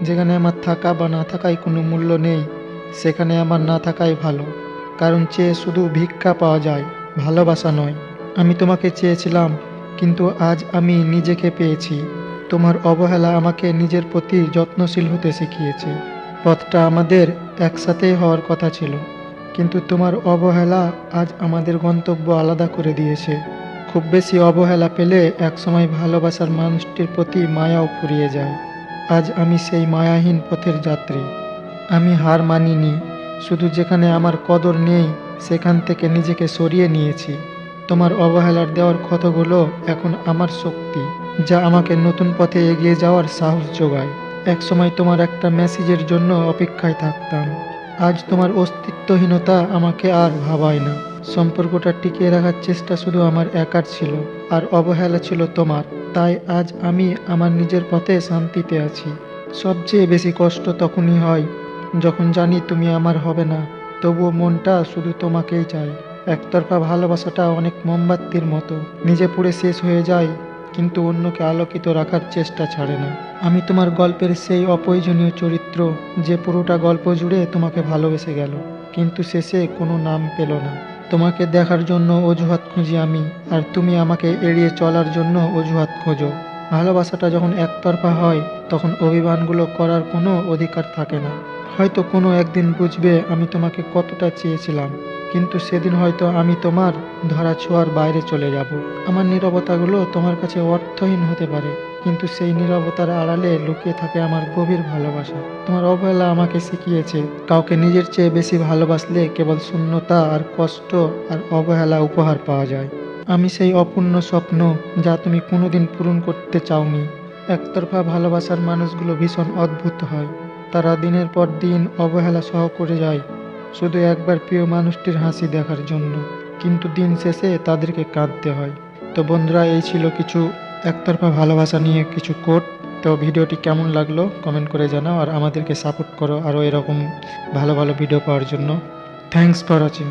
যেখানে আমার থাকা বা না থাকায় কোনো মূল্য নেই, সেখানে আমার না থাকাই ভালো। কারণ চেয়ে শুধু ভিক্ষা পাওয়া যায়, ভালোবাসা নয়। আমি তোমাকে চেয়েছিলাম, কিন্তু আজ আমি নিজেকে পেয়েছি। তোমার অবহেলা আমাকে নিজের প্রতি যত্নশীল হতে শিখিয়েছে। পথটা আমাদের একসাথেই হওয়ার কথা ছিল, কিন্তু তোমার অবহেলা আজ আমাদের গন্তব্য আলাদা করে দিয়েছে। খুব বেশি অবহেলা পেলে একসময় ভালোবাসার মানুষটির প্রতি মায়াও ফুরিয়ে যায়। আজ আমি সেই মায়াহীন পথের যাত্রী। আমি হার মানিনি, শুধু যেখানে আমার কদর নেই সেখান থেকে নিজেকে সরিয়ে নিয়েছি। তোমার অবহেলার দেওয়ার ক্ষতগুলো এখন আমার শক্তি, যা আমাকে নতুন পথে এগিয়ে যাওয়ার সাহস যোগায়। একসময় তোমার একটা মেসেজের জন্য অপেক্ষায় থাকতাম। আজ তোমার অস্তিত্বহীনতা আমাকে আর ভাবায় না। সম্পর্কটা টিকিয়ে রাখার চেষ্টা শুধু আমার একার ছিল, আর অবহেলা ছিল তোমার। তাই আজ আমি আমার নিজের পথে শান্তিতে আছি। সবচেয়ে বেশি কষ্ট তখনই হয় যখন জানি তুমি আমার হবে না, তবুও মনটা শুধু তোমাকেই চায়। একতরফা ভালোবাসাটা অনেক মোমবাতির মতো, নিজে পুড়ে শেষ হয়ে যায়, কিন্তু অন্যকে আলোকিত রাখার চেষ্টা ছাড়ে না। আমি তোমার গল্পের সেই অপ্রয়োজনীয় চরিত্র, যে পুরোটা গল্প জুড়ে তোমাকে ভালোবেসে গেল, কিন্তু শেষে কোনো নাম পেল না। তোমাকে দেখার জন্য অজুহাত খুঁজি আমি, আর তুমি আমাকে এড়িয়ে চলার জন্য অজুহাত খোঁজো। ভালোবাসাটা যখন একতরফা হয়, তখন অভিমানগুলো করার কোনো অধিকার থাকে না। হয়তো কোনো একদিন বুঝবে আমি তোমাকে কতটা চেয়েছিলাম, কিন্তু সেদিন হয়তো আমি তোমার ধরা ছোঁয়ার বাইরে চলে যাব। আমার নীরবতাগুলো তোমার কাছে অর্থহীন হতে পারে, কিন্তু সেই নীরবতার আড়ালে লুকিয়ে থাকে আমার গভীর ভালোবাসা। তোমার অবহেলা আমাকে শিখিয়েছে, কাউকে নিজের চেয়ে বেশি ভালোবাসলে কেবল শূন্যতা আর কষ্ট আর অবহেলা উপহার পাওয়া যায়। আমি সেই অপূর্ণ স্বপ্ন যা তুমি কোনোদিন পূরণ করতে চাওনি। একতরফা ভালোবাসার মানুষগুলো ভীষণ অদ্ভুত হয়। তারা দিনের পর দিন অবহেলা সহ করে যায়, শুধু একবার প্রিয় মানুষটির হাসি দেখার জন্য, কিন্তু দিন শেষে তাদেরকে কাঁদতে হয়। তো বন্ধুরা, এই ছিল কিছু একতরফা ভালোবাসা নিয়ে কিছু কোট। তো ভিডিওটি কেমন লাগলো কমেন্ট করে জানাও, আর আমাদেরকে সাপোর্ট করো আরও এরকম ভালো ভালো ভিডিও পাওয়ার জন্য। Thanks for watching.